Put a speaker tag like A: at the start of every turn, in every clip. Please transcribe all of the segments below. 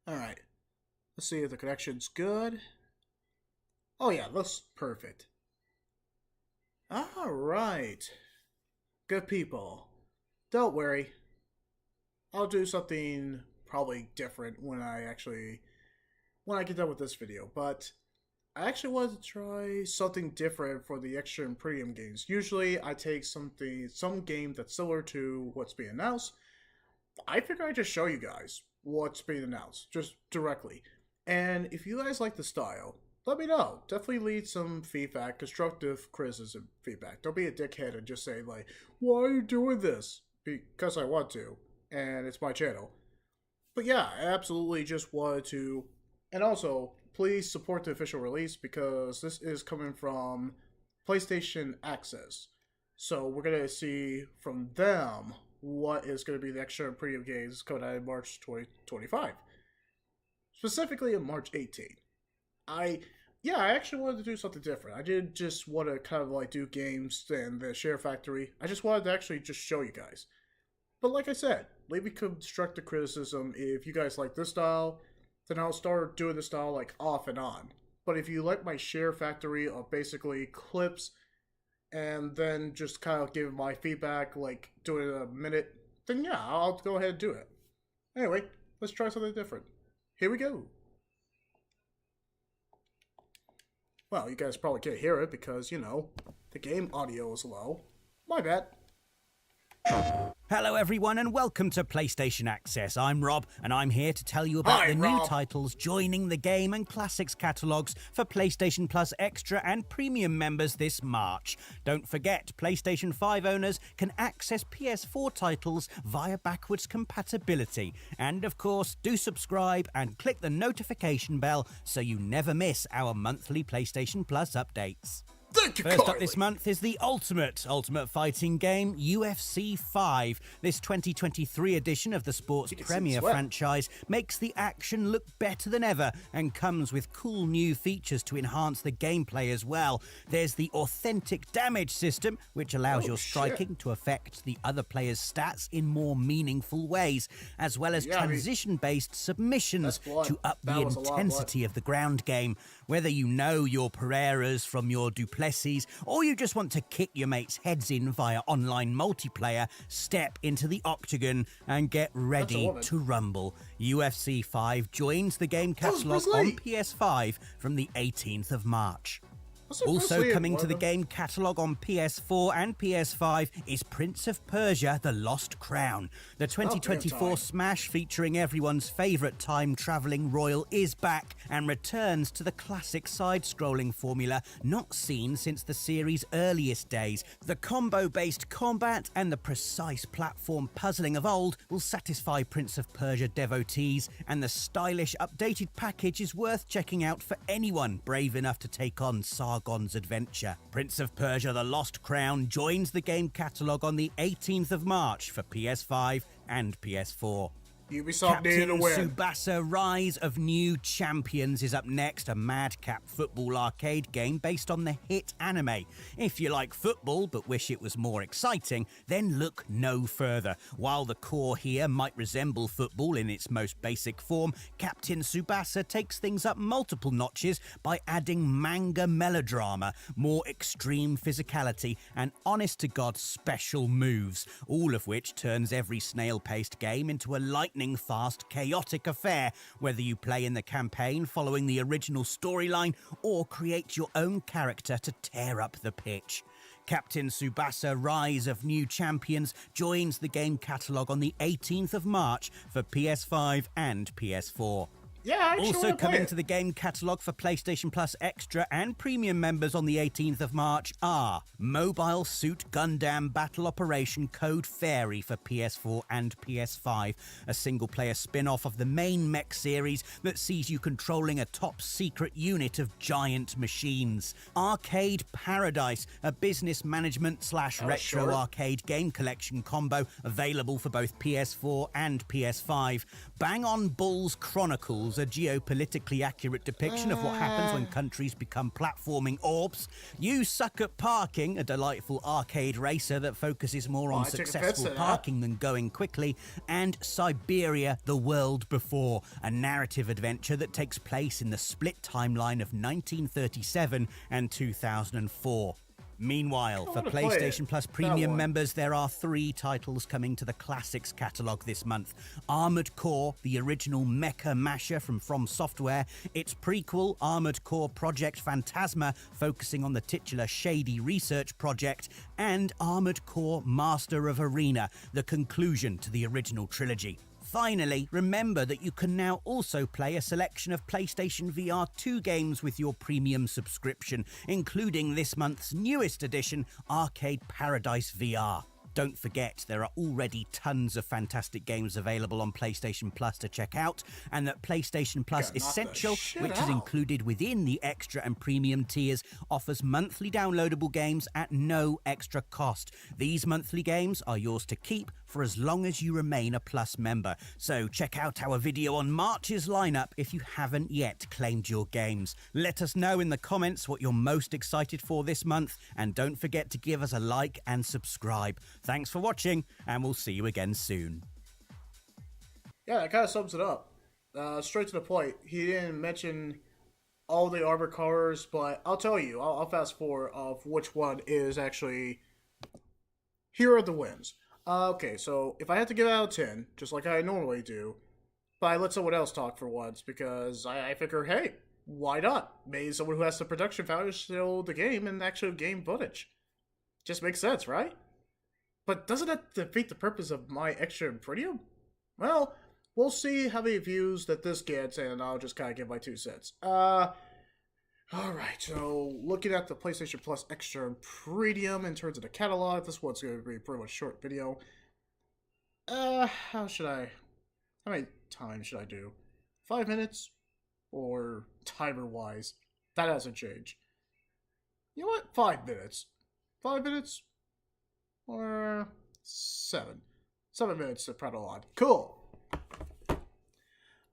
A: Alright, let's see if the connection's good. Oh yeah, looks perfect. Alright. Good people. Don't worry. I'll do something probably different when I get done with this video, but I actually wanted to try something different for the extra and premium games. Usually I take some game that's similar to what's being announced. I figure I'd just show you guys what's being announced, just directly. And if you guys like the style, let me know. Definitely leave some feedback, constructive criticism feedback. Don't be a dickhead and just say, like, why are you doing this? Because I want to, and it's my channel. But yeah, I absolutely just wanted to. And also, please support the official release because this is coming from PlayStation Access. So we're going to see from them what is going to be the extra and premium games coming out in March 2025. Specifically in March 18th. I actually wanted to do something different. I didn't just want to kind of like do games and the Share Factory. I just wanted to actually just show you guys. But like I said, leave me constructive criticism. If you guys like this style, then I'll start doing this style like off and on. But if you like my Share Factory of basically clips and then just kind of give my feedback, like do it in a minute, then yeah, I'll go ahead and do it. Anyway, let's try something different. Here we go. Well, you guys probably can't hear it because, you know, the game audio is low. My bad.
B: Hello everyone and welcome to PlayStation Access. I'm Rob and I'm here to tell you about the new titles joining the game and classics catalogues for PlayStation Plus Extra and Premium members this March. Don't forget, PlayStation 5 owners can access PS4 titles via backwards compatibility. And of course, do subscribe and click the notification bell so you never miss our monthly PlayStation Plus updates.
A: Thank you,
B: First
A: Carly.
B: up this month is the Ultimate fighting game, UFC 5. This 2023 edition of the sports premier franchise makes the action look better than ever and comes with cool new features to enhance the gameplay as well. There's the authentic damage system, which allows your striking to affect the other player's stats in more meaningful ways, as well as transition-based submissions to up the intensity of the ground game. Whether you know your Pereiras from your Duplessis, or you just want to kick your mates' heads in via online multiplayer, step into the octagon and get ready to rumble. UFC 5 joins the game catalogue on PS5 from the 18th of March. Also coming to the game catalogue on PS4 and PS5 is Prince of Persia: The Lost Crown. The 2024 smash featuring everyone's favourite time-travelling royal is back and returns to the classic side-scrolling formula not seen since the series' earliest days. The combo-based combat and the precise platform puzzling of old will satisfy Prince of Persia devotees, and the stylish updated package is worth checking out for anyone brave enough to take on Sargon's adventure. Prince of Persia: The Lost Crown joins the game catalogue on the 18th of March for PS5 and PS4.
A: Ubisoft needed a
B: Captain
A: win.
B: Tsubasa Rise of New Champions is up next, a madcap football arcade game based on the hit anime. If you like football but wish it was more exciting, then look no further. While the core here might resemble football in its most basic form, Captain Tsubasa takes things up multiple notches by adding manga melodrama, more extreme physicality, and honest-to-God special moves, all of which turns every snail-paced game into a lightning-fast, chaotic affair, whether you play in the campaign following the original storyline or create your own character to tear up the pitch. Captain Tsubasa Rise of New Champions joins the game catalogue on the 18th of March for PS5 and PS4. Also coming to the game catalogue for PlayStation Plus Extra and Premium members on the 18th of March are Mobile Suit Gundam Battle Operation Code Fairy for PS4 and PS5, a single-player spin-off of the main mech series that sees you controlling a top-secret unit of giant machines. Arcade Paradise, a business management/retro arcade game collection combo available for both PS4 and PS5. Bang On Bulls Chronicles, offers a geopolitically accurate depiction of what happens when countries become platforming orbs. You Suck at Parking, a delightful arcade racer that focuses more on successful parking than going quickly. And Siberia, The World Before, a narrative adventure that takes place in the split timeline of 1937 and 2004. Meanwhile, for PlayStation Plus Premium members, there are 3 titles coming to the Classics catalogue this month. Armored Core, the original mecha masher from Software, its prequel, Armored Core Project Phantasma, focusing on the titular Shady Research Project, and Armored Core Master of Arena, the conclusion to the original trilogy. Finally, remember that you can now also play a selection of PlayStation VR 2 games with your premium subscription, including this month's newest edition, Arcade Paradise VR. Don't forget, there are already tons of fantastic games available on PlayStation Plus to check out, and that PlayStation Plus Essential, which is included within the extra and premium tiers, offers monthly downloadable games at no extra cost. These monthly games are yours to keep for as long as you remain a Plus member. So check out our video on March's lineup if you haven't yet claimed your games. Let us know in the comments what you're most excited for this month, and don't forget to give us a like and subscribe. Thanks for watching, and we'll see you again soon.
A: Yeah, that kind of sums it up. Straight to the point. He didn't mention all the Armored Cores, but I'll tell you, I'll fast forward of which one is actually... Here are the wins. Okay, so if I had to give it out of 10, just like I normally do, but I let someone else talk for once, because I figure, hey, why not? Maybe someone who has the production value show the game and actual game footage. Just makes sense, right? But doesn't that defeat the purpose of my extra and premium? Well, we'll see how many views that this gets, and I'll just kind of give my 2 cents. Alright, so looking at the PlayStation Plus Extra and Premium in terms of the catalog, this one's going to be a pretty much short video. How many times should I do? 5 minutes? Or timer-wise? That hasn't changed. You know what? 5 minutes. 5 minutes? Or 7. 7 minutes to prattle on. Cool.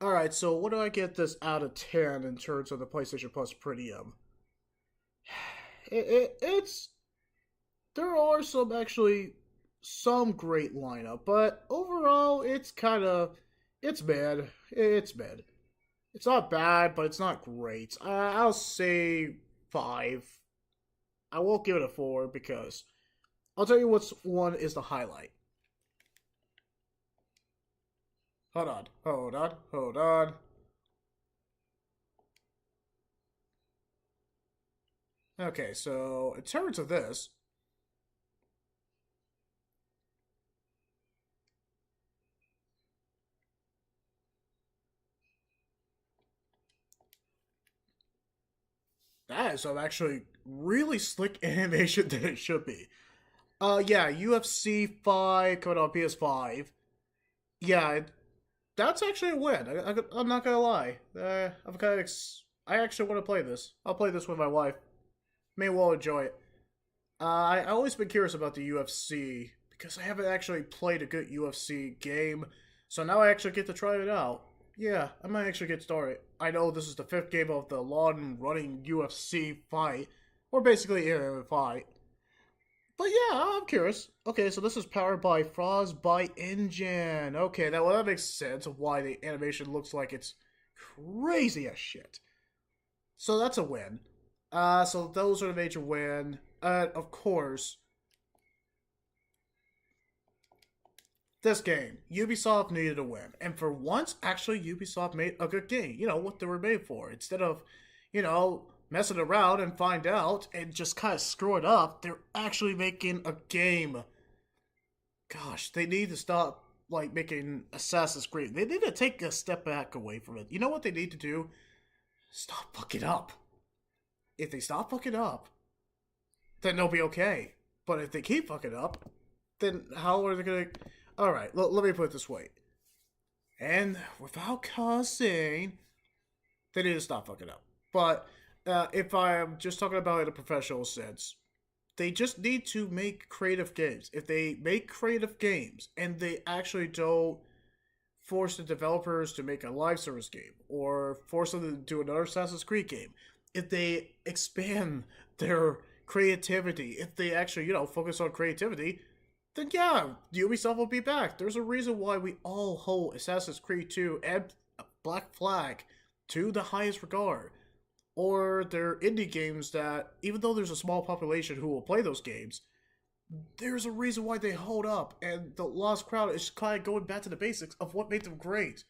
A: Alright, so what do I get this out of 10 in terms of the PlayStation Plus Premium? It's... There are some great lineup, but overall, it's bad. It's bad. It's not bad, but it's not great. I'll say 5. I won't give it a 4 because... I'll tell you which one is the highlight. Hold on. Okay, so in terms of this... That is some actually really slick animation that it should be. Yeah, UFC 5 coming on PS5. Yeah, that's actually a win. I'm not gonna lie. I actually want to play this. I'll play this with my wife. Maybe we'll enjoy it. I've always been curious about the UFC because I haven't actually played a good UFC game. So now I actually get to try it out. Yeah, I might actually get started. I know this is the 5th game of the long-running UFC fight, or basically MMA fight. But yeah, I'm curious. Okay, so this is powered by Frostbite Engine. Okay, that makes sense of why the animation looks like it's crazy as shit. So that's a win. So those are the major win. Of course, this game, Ubisoft needed a win. And for once, actually, Ubisoft made a good game. You know, what they were made for. Instead of, messing around and find out and just kind of screw it up, they're actually making a game. Gosh, they need to stop, making Assassin's Creed. They need to take a step back away from it. You know what they need to do? Stop fucking up. If they stop fucking up, then they'll be okay. But if they keep fucking up, then how are they gonna... Alright, let me put it this way. And without cussing, they need to stop fucking up. But... if I'm just talking about it in a professional sense, they just need to make creative games. If they make creative games and they actually don't force the developers to make a live service game or force them to do another Assassin's Creed game, if they expand their creativity, if they actually, focus on creativity, then yeah, Ubisoft will be back. There's a reason why we all hold Assassin's Creed 2 and Black Flag to the highest regard. Or they're indie games that, even though there's a small population who will play those games, there's a reason why they hold up, and the Lost Crowd is kind of going back to the basics of what made them great.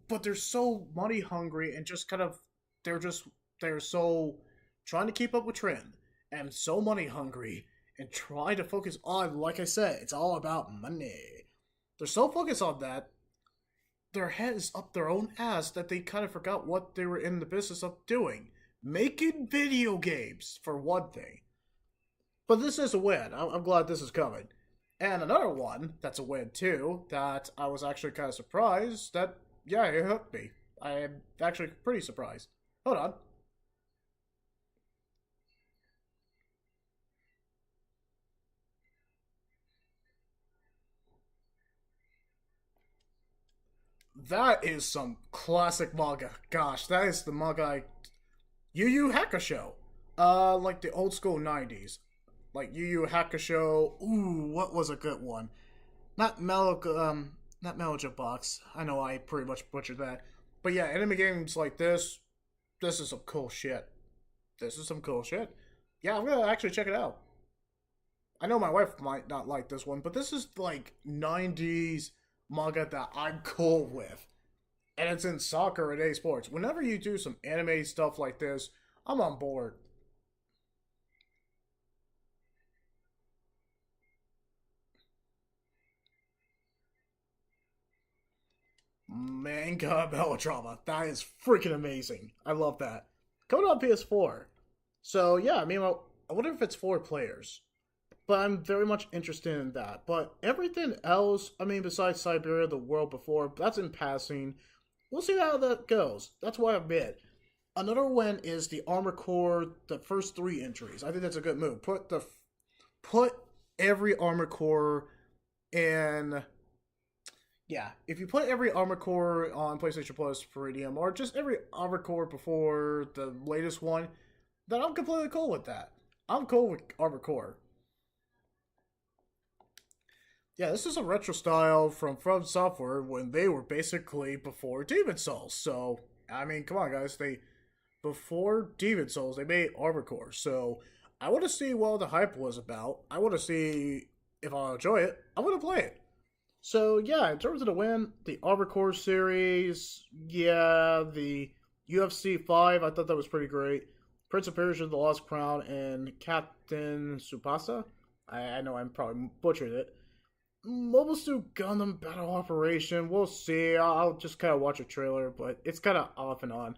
A: But they're so money hungry and just kind of, they're so trying to keep up with trend and so money hungry and try to focus on, like I said, it's all about money. They're so focused on that, their head is up their own ass that they kind of forgot what they were in the business of doing. Making video games, for one thing. But this is a win. I'm glad this is coming. And another one that's a win too, that I was actually kind of surprised that, yeah, it hooked me. I am actually pretty surprised. Hold on. That is some classic manga. Gosh, that is the manga Yu Yu Hakusho. Like the old school 90s. Like Yu Yu Hakusho. Ooh, what was a good one? Not Meloja Box. I know I pretty much butchered that. But yeah, anime games like this is some cool shit. This is some cool shit. Yeah, I'm gonna actually check it out. I know my wife might not like this one, but this is like 90s manga that I'm cool with. And it's in soccer and sports. Whenever you do some anime stuff like this, I'm on board. Manga melodrama. That is freaking amazing. I love that. Coming on PS4. So yeah, I mean, I wonder if it's 4 players. But I'm very much interested in that. But everything else, I mean, besides Siberia, the world before, that's in passing. We'll see how that goes. That's why I'm mid. Another win is the Armor Core, the first 3 entries. I think that's a good move. Put every Armor Core in. Yeah, if you put every Armor Core on PlayStation Plus Iridium, or just every Armor Core before the latest one, then I'm completely cool with that. I'm cool with Armor Core. Yeah, this is a retro style from Software when they were basically before Demon Souls. So, I mean, come on, guys. Before Demon Souls, they made Armor Core. So, I want to see what the hype was about. I want to see if I'll enjoy it. I want to play it. So, yeah, in terms of the win, the Armor Core series, yeah, the UFC 5, I thought that was pretty great. Prince of Persia, The Lost Crown, and Captain Tsubasa. I know I'm probably butchered it. Mobile Suit Gundam Battle Operation, we'll see. I'll just kind of watch a trailer, but it's kind of off and on.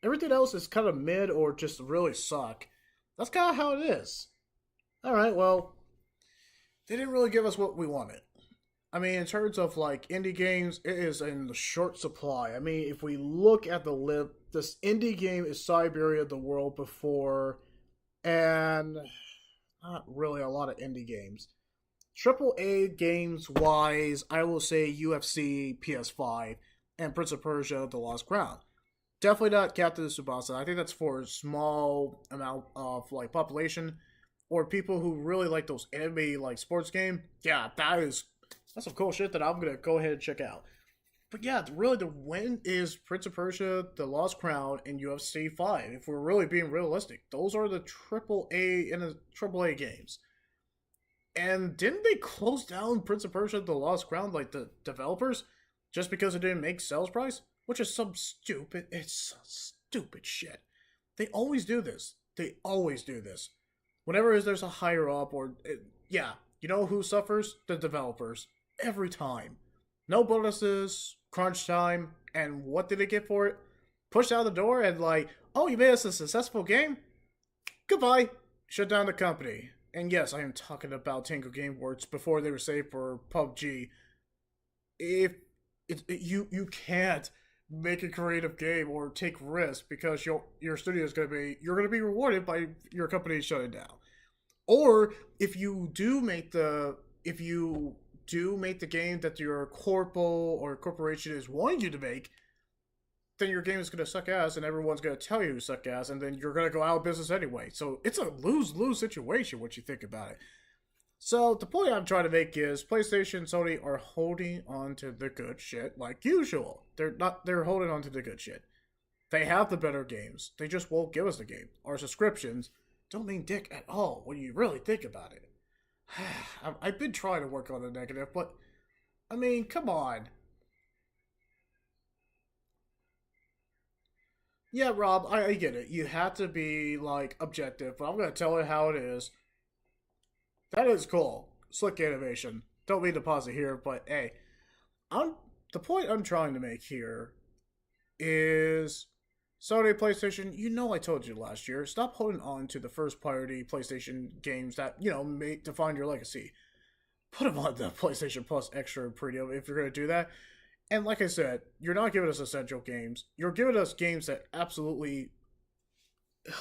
A: Everything else is kind of mid or just really suck. That's kind of how it is. Alright, well, they didn't really give us what we wanted. I mean, in terms of like indie games, it is in the short supply. I mean, if we look at the list, this indie game is Siberia, the world before, and not really a lot of indie games. Triple A games wise, I will say UFC PS5 and Prince of Persia: The Lost Crown. Definitely not Captain Tsubasa. I think that's for a small amount of like population or people who really like those anime like sports game. Yeah, that's some cool shit that I'm gonna go ahead and check out. But yeah, really the win is Prince of Persia: The Lost Crown and UFC 5. If we're really being realistic, those are the triple A games. And didn't they close down Prince of Persia: The Lost Crown, like the developers, just because it didn't make sales price? Which is it's stupid shit. They always do this. Whenever there's a higher up yeah, you know who suffers? The developers. Every time. No bonuses, crunch time, and what did they get for it? Pushed out the door and like, oh, you made us a successful game? Goodbye. Shut down the company. And yes, I am talking about Tango Gameworks before they were saved for PUBG. If you can't make a creative game or take risks because your studio is you're gonna be rewarded by your company shutting down. Or if you do make the game that your corporal or corporation is wanting you to make, then your game is going to suck ass and everyone's going to tell you to suck ass, and then you're going to go out of business anyway. So it's a lose-lose situation when you think about it. So the point I'm trying to make is PlayStation and Sony are holding on to the good shit like usual. They're holding on to the good shit. They have the better games. They just won't give us the game. Our subscriptions don't mean dick at all when you really think about it. I've been trying to work on the negative, but I mean, come on. Yeah, Rob, I get it. You have to be, like, objective, but I'm going to tell it how it is. That is cool. Slick animation. Don't mean to pause it here, but hey. The point I'm trying to make here is Sony PlayStation, you know I told you last year, stop holding on to the first party PlayStation games that, may define your legacy. Put them on the PlayStation Plus Extra and Premium if you're going to do that. And like I said, you're not giving us essential games. You're giving us games that absolutely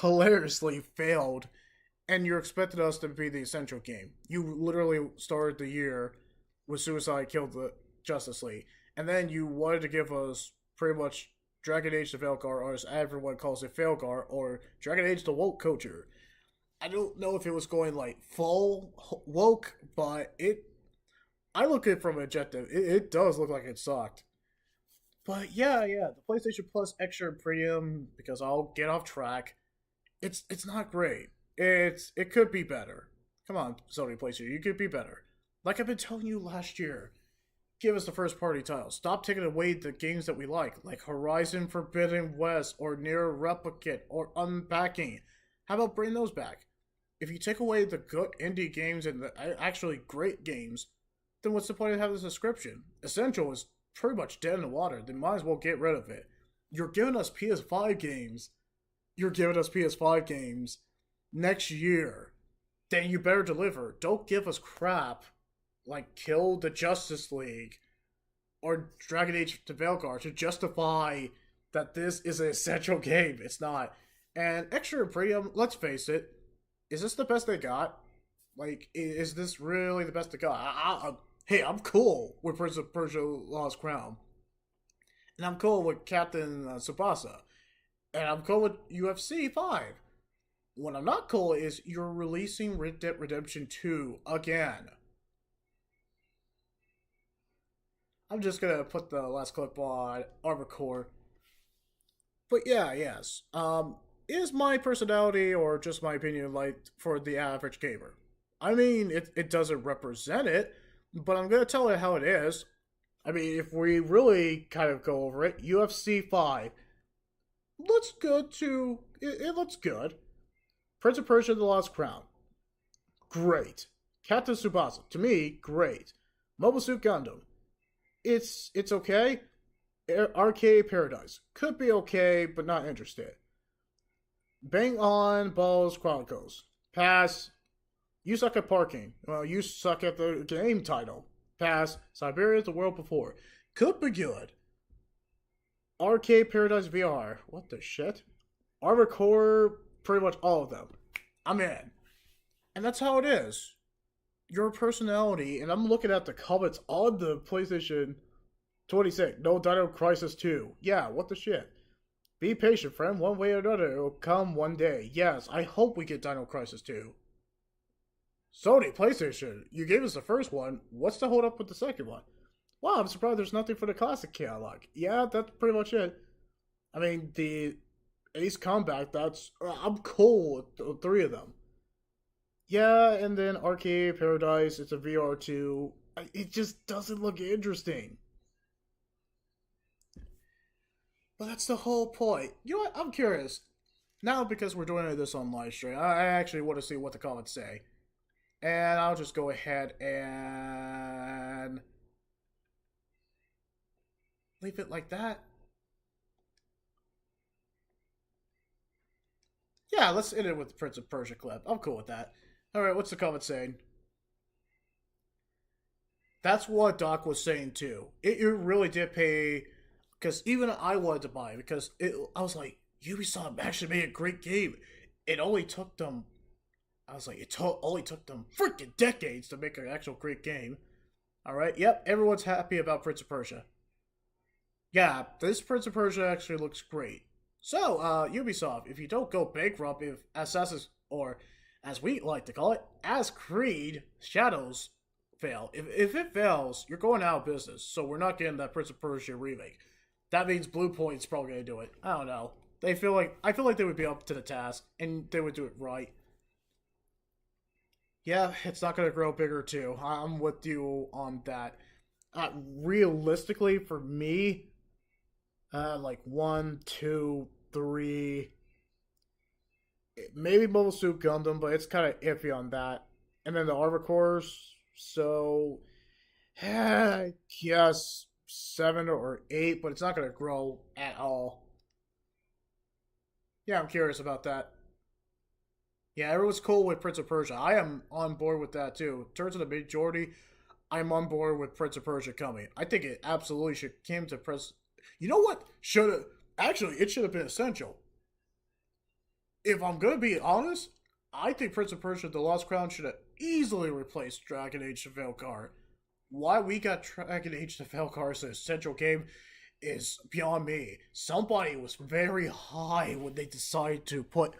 A: hilariously failed, and you're expecting us to be the essential game. You literally started the year with Suicide Killed the Justice League, and then you wanted to give us pretty much Dragon Age the Veilguard, or as everyone calls it, Veilguard, or Dragon Age the Woke Culture. I don't know if it was going like full woke, but I look at it from objective. It does look like it sucked. But yeah, the PlayStation Plus Extra and Premium, because I'll get off track, it's not great. It could be better. Come on, Sony PlayStation, you could be better. Like I've been telling you last year, give us the first party titles. Stop taking away the games that we like Horizon Forbidden West or Nier Replicant or Unpacking. How about bring those back? If you take away the good indie games and the actually great games, then what's the point of having a subscription? Essential is pretty much dead in the water. They might as well get rid of it. You're giving us PS5 games. Next year. Then you better deliver. Don't give us crap like Kill the Justice League or Dragon Age the Veilguard to justify that this is an essential game. It's not. And Extra and Premium, let's face it, is this the best they got? Like, is this really the best they got? Hey, I'm cool with Prince of Persia Lost Crown. And I'm cool with Captain Tsubasa. And I'm cool with UFC 5. What I'm not cool is you're releasing Red Dead Redemption 2 again. I'm just gonna put the last clip on Armored Core. But yeah, yes. Is my personality or just my opinion like for the average gamer? I mean, it doesn't represent it, but I'm gonna tell it how it is. I mean, if we really kind of go over it, UFC 5 looks good too. It looks good. Prince of Persia: The Lost Crown, great. Captain Tsubasa, to me, great. Mobile Suit Gundam, it's okay. Arcade Paradise, could be okay, but not interested. Bang On Balls Chronicles, pass. You suck at parking. Well, you suck at the game title. Pass. Siberia: The World Before, could be good. Arcade Paradise VR, what the shit? Armored Core, pretty much all of them. I'm in. And that's how it is. Your personality, and I'm looking at the comments on the PlayStation 26. No Dino Crisis 2. Yeah, what the shit? Be patient, friend. One way or another, it will come one day. Yes, I hope we get Dino Crisis 2. Sony PlayStation, you gave us the first one. What's the hold up with the second one? Wow, I'm surprised there's nothing for the classic catalog. Yeah, that's pretty much it. I mean, the Ace Combat, I'm cool with the three of them. Yeah, and then Arcade Paradise, it's a VR2. It just doesn't look interesting. But that's the whole point. You know what? I'm curious. Now, because we're doing this on live stream, I actually want to see what the comments say. And I'll just go ahead and leave it like that. Yeah, let's end it with the Prince of Persia clip. I'm cool with that. Alright, what's the comment saying? That's what Doc was saying too. It really did pay, because even I wanted to buy it, because I was like, Ubisoft actually made a great game. It only took them, only took them freaking decades to make an actual great game. All right. Yep. Everyone's happy about Prince of Persia. Yeah, this Prince of Persia actually looks great. So, Ubisoft, if you don't go bankrupt, if Assassin's, or as we like to call it, as Creed Shadows fail, if it fails, you're going out of business. So we're not getting that Prince of Persia remake. That means Blue Point's probably gonna do it. I don't know. I feel like they would be up to the task and they would do it right. Yeah, it's not gonna grow bigger too. I'm with you on that. Realistically, for me, like one, two, three, maybe Mobile Suit Gundam, but it's kind of iffy on that. And then the Armor Cores, so yes, seven or eight, but it's not going to grow at all. Yeah, I'm curious about that. Yeah, everyone's cool with Prince of Persia. I am on board with that too. In terms of the majority, I'm on board with Prince of Persia coming. I think it absolutely should came to Prince. You know what? Should have actually it should have been essential. If I'm gonna be honest, I think Prince of Persia: The Lost Crown should have easily replaced Dragon Age: The Valkyr. Why we got Dragon Age: The Valkyr as a central game is beyond me. Somebody was very high when they decided to put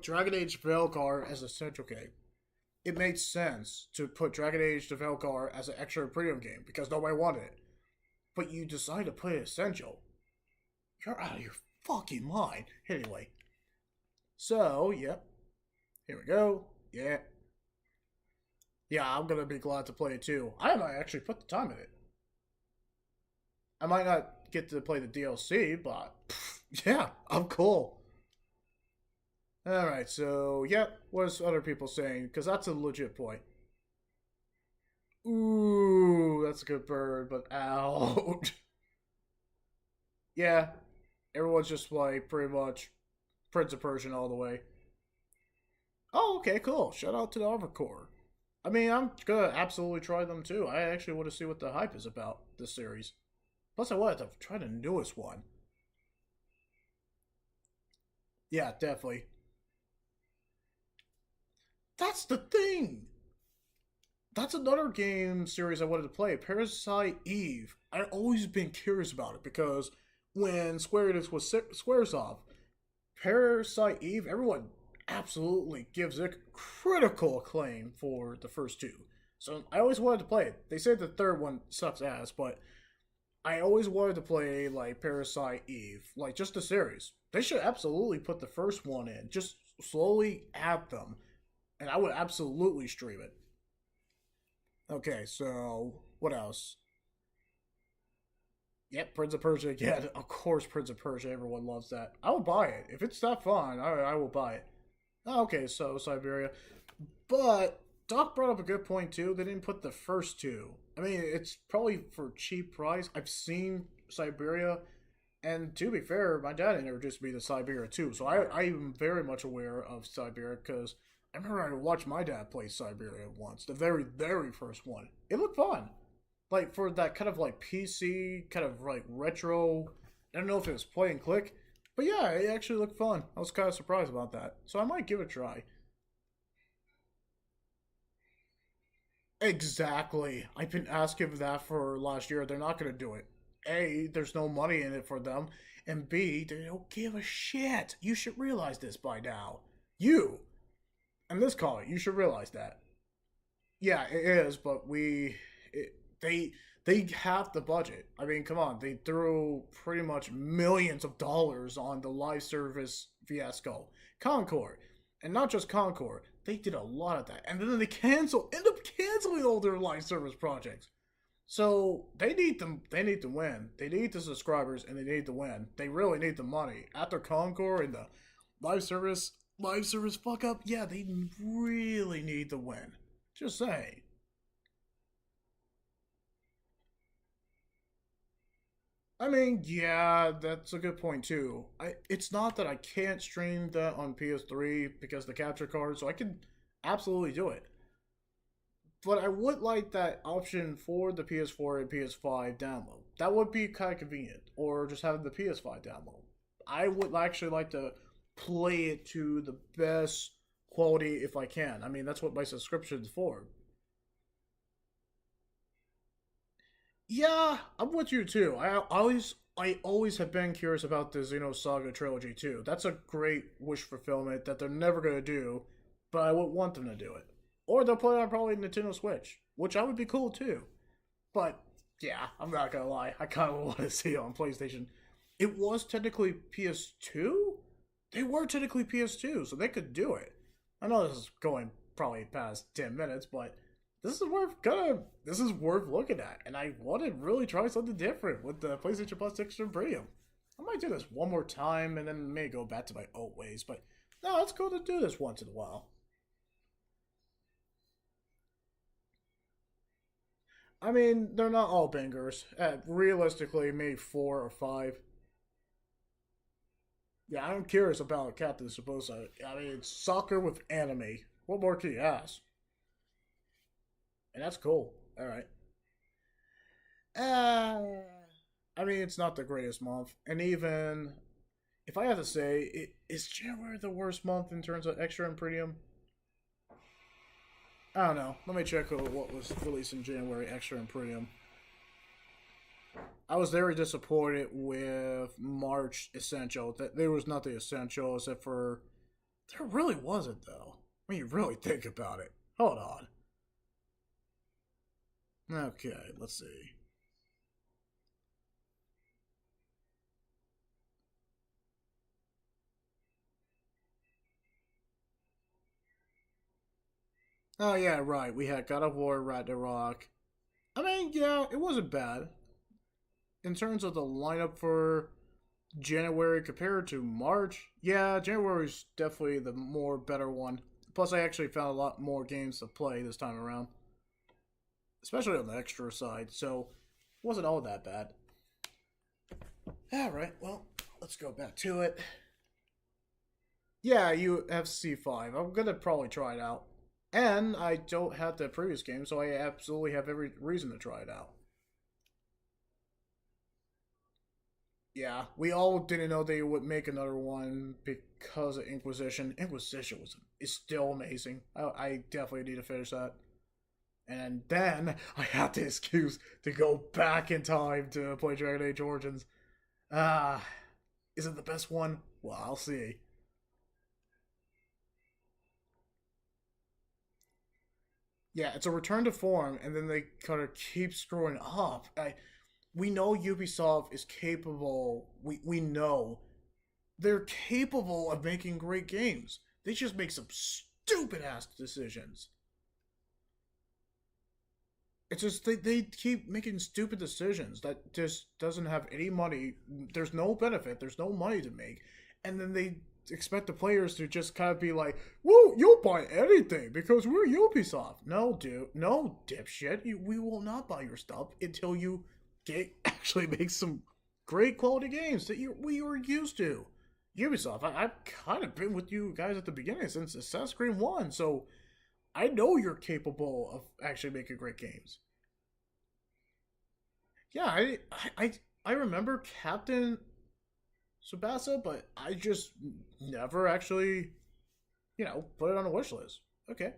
A: Dragon Age: Valkyr as a central game. It made sense to put Dragon Age: The Valkyr as an extra premium game because nobody wanted it. But you decide to put it essential. You're out of your fucking mind. Anyway. So, yep. Here we go. Yeah. Yeah, I'm gonna be glad to play it too. I might actually put the time in it. I might not get to play the DLC, but yeah, I'm cool. Alright, so, yep. What's other people saying? Because that's a legit point. Ooh, that's a good bird, but out. Yeah, everyone's just like pretty much Prince of Persian all the way. Oh, okay, cool. Shout out to the Armor Core. I mean, I'm gonna absolutely try them too. I actually want to see what the hype is about this series. Plus, I wanted to try the newest one. Yeah, definitely. That's the thing. That's another game series I wanted to play, Parasite Eve. I've always been curious about it because when Square Enix was Squaresoft, Parasite Eve, everyone absolutely gives it critical acclaim for the first two. So I always wanted to play it. They say the third one sucks ass, but I always wanted to play like Parasite Eve, like just the series. They should absolutely put the first one in, just slowly add them, and I would absolutely stream it. Okay, so what else? Yep, Prince of Persia again. Of course, Prince of Persia. Everyone loves that. I will buy it if it's that fun. I will buy it. Okay, so Siberia, but Doc brought up a good point too. They didn't put the first two. I mean, it's probably for cheap price. I've seen Siberia, and to be fair, my dad introduced me to Siberia too, so I am very much aware of Siberia because I remember I watched my dad play Siberia once, the very first one. It looked fun, like for that kind of like PC kind of like retro. I don't know if it was play and click, but yeah, it actually looked fun. I was kind of surprised about that, so I might give it a try. Exactly. I've been asking for that for last year. They're not going to do it. A, there's no money in it for them. And B, they don't give a shit. You should realize this by now. You, and this caller, you should realize that. Yeah, it is, but they have the budget. I mean, come on, they threw pretty much millions of dollars on the live service fiasco, Concord, and not just Concord. They did a lot of that, and then they end up canceling all their live service projects. So they need them. They need to win. They need the subscribers, and they need to win. They really need the money after Concord and the live service fuck up. Yeah, they really need to win. Just saying. I mean, yeah, that's a good point too. It's not that I can't stream that on PS3 because the capture card, so I can absolutely do it. But I would like that option for the PS4 and PS5 download. That would be kind of convenient, or just having the PS5 download. I would actually like to play it to the best quality if I can. I mean, that's what my subscription's for. Yeah, I'm with you too. I always have been curious about the Xenosaga trilogy too. That's a great wish fulfillment that they're never gonna do, but I would want them to do it. Or they'll play it on probably Nintendo Switch, which I would be cool too. But yeah, I'm not gonna lie, I kind of want to see it on PlayStation. It was technically PS2. They were technically PS2, so they could do it. I know this is going probably past 10 minutes, but this is worth looking at, and I want to really try something different with the PlayStation Plus Extra Premium. I might do this one more time and then maybe go back to my old ways, but no, it's cool to do this once in a while. I mean, they're not all bangers. Realistically, maybe four or five. Yeah, I'm curious about Captain Tsubasa. I mean, it's soccer with anime. What more can you ask? And that's cool. All right. Uh, I mean, it's not the greatest month, and even if I have to say, is January the worst month in terms of extra and premium? I don't know. Let me check what was released in January, extra and premium. I was very disappointed with March Essential. That there was nothing essential except for there really wasn't though. When you really think about it. Hold on. Okay, let's see. Oh yeah, right. We had God of War, Ragnarok. I mean, yeah, it wasn't bad in terms of the lineup for January compared to March. Yeah, January's definitely the more better one. Plus, I actually found a lot more games to play this time around, especially on the extra side. So, it wasn't all that bad. All right, well, let's go back to it. Yeah, UFC 5. I'm gonna probably try it out, and I don't have the previous game, so I absolutely have every reason to try it out. Yeah, we all didn't know they would make another one because of Inquisition. Inquisition is still amazing. I definitely need to finish that. And then I had the excuse to go back in time to play Dragon Age Origins. Ah, is it the best one? Well, I'll see. Yeah, it's a return to form, and then they kind of keep screwing up. We know Ubisoft is capable. We know they're capable of making great games. They just make some stupid ass decisions. It's just they keep making stupid decisions that just doesn't have any money. There's no benefit. There's no money to make, and then they expect the players to just kind of be like, "Whoa, you'll buy anything because we're Ubisoft." No, dude, no, dipshit. We will not buy your stuff until you get actually make some great quality games that we were used to. Ubisoft, I've kind of been with you guys at the beginning since Assassin's Creed 1, so I know you're capable of actually making great games. Yeah, I remember Captain Subasa, but I just never actually, put it on a wish list. Okay.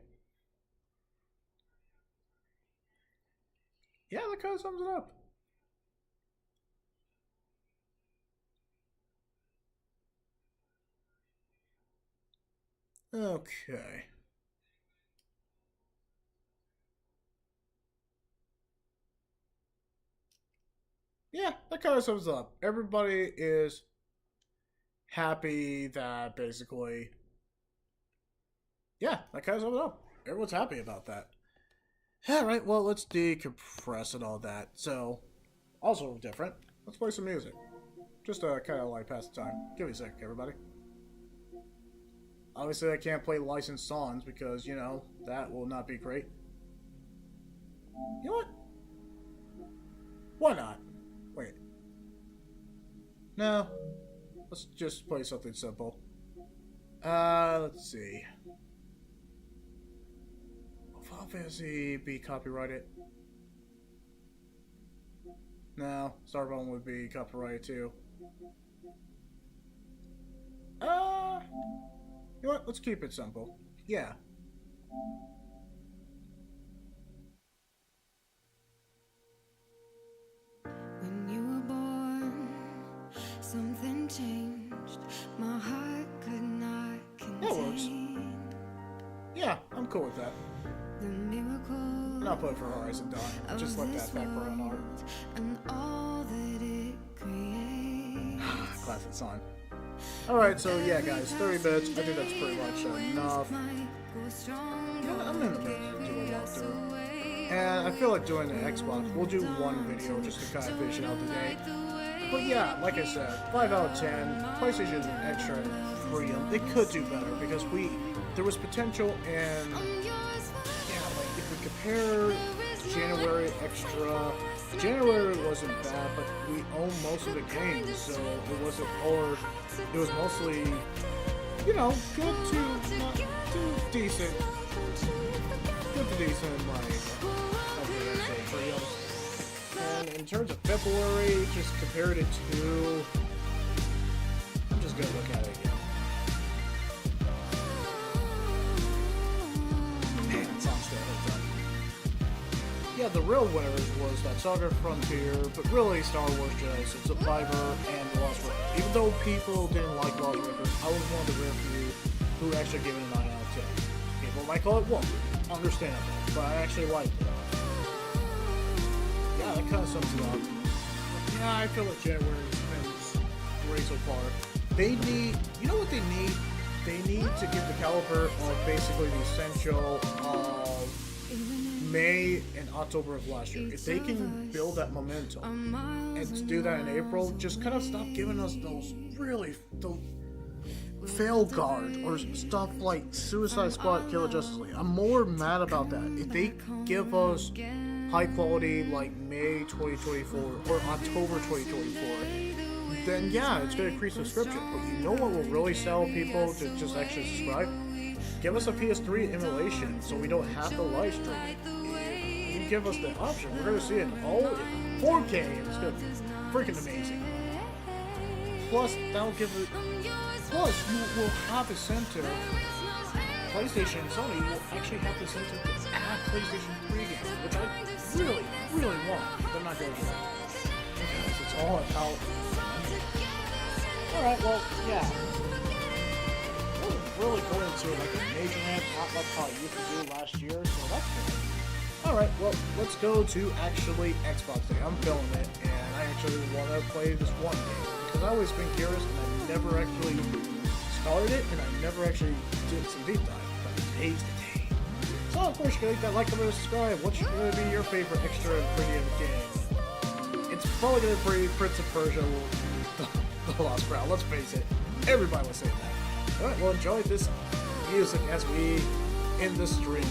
A: Yeah, that kind of sums it up. Okay. Yeah, that kind of sums it up. Everybody is happy that basically, yeah, that kind of sums it up. Everyone's happy about that. All right, well, let's decompress and all that. So, also different. Let's play some music. Just to kind of like pass the time. Give me a sec, everybody. Obviously, I can't play licensed songs because, that will not be great. You know what? Why not? Wait. No. Let's just play something simple. Let's see. Will Final Fantasy be copyrighted? No. Starbone would be copyrighted too. You know what? Let's keep it simple. Yeah. cool with that. And I'll put for Horizon Dawn. Just like that background art. Classic song. Alright, so yeah, guys, 30 minutes. I think that's pretty much enough. I'm in the mood to do a walkthrough. And I feel like doing an Xbox, we'll do one video just to kind of finish it out today. But yeah, like I said, 5 out of 10. PlayStation is an extra freedom. It could do better because there was potential in, yeah, like if we compare January extra, January wasn't bad, but we own most of the games, so it wasn't, or it was mostly, you know, good to not too decent. Good to decent, like, and in terms of February, just compared it to, I'm just gonna look at it again. Man, it sounds still holds up. Yeah, the real winners was that Saga Frontier, but really Star Wars Jedi Survivor and Lost Record. Even though people didn't like Lost Record, I was one of the rare few who actually gave it a 9 out of 10. People might call it woke, understandable, but I actually liked it. Yeah, that kind of sums it up. Yeah, I feel like January has been great so far. They need, you know what they need? They need to get the caliber of basically the essential of May and October of last year. If they can build that momentum and do that in April, just kind of stop giving us those fail guard or stuff like Suicide Squad, Killer Justice League. I'm more mad about that. If they give us high quality like May 2024 or October 2024, then yeah, it's going to increase subscription. But you know what will really sell people to just actually subscribe? Give us a PS3 emulation so we don't have to live stream it. You give us the option. We're going to see it all in 4K. It's going to be freaking amazing. Plus, that'll give it. Plus, you will have incentive. PlayStation and Sony will actually have the incentive to add PlayStation 3 games, which I really, really want. They're not going to do that. Because it's all about. Alright, well, yeah. We'll really go into like a major rant, not like how I used to do last year, so that's good. Alright, well, let's go to actually Xbox Day. I'm feeling it, and I actually want to play this one game. Because I've always been curious, and I never actually started it, and I never actually did some deep dive. But today's the day. So, of course, you can hit that like, comment, and subscribe. What's going to be your favorite extra premium game? It's probably going to be Prince of Persia, The Lost Crown. Let's face it, everybody was saying that. Alright, well, enjoy this music as we end the stream.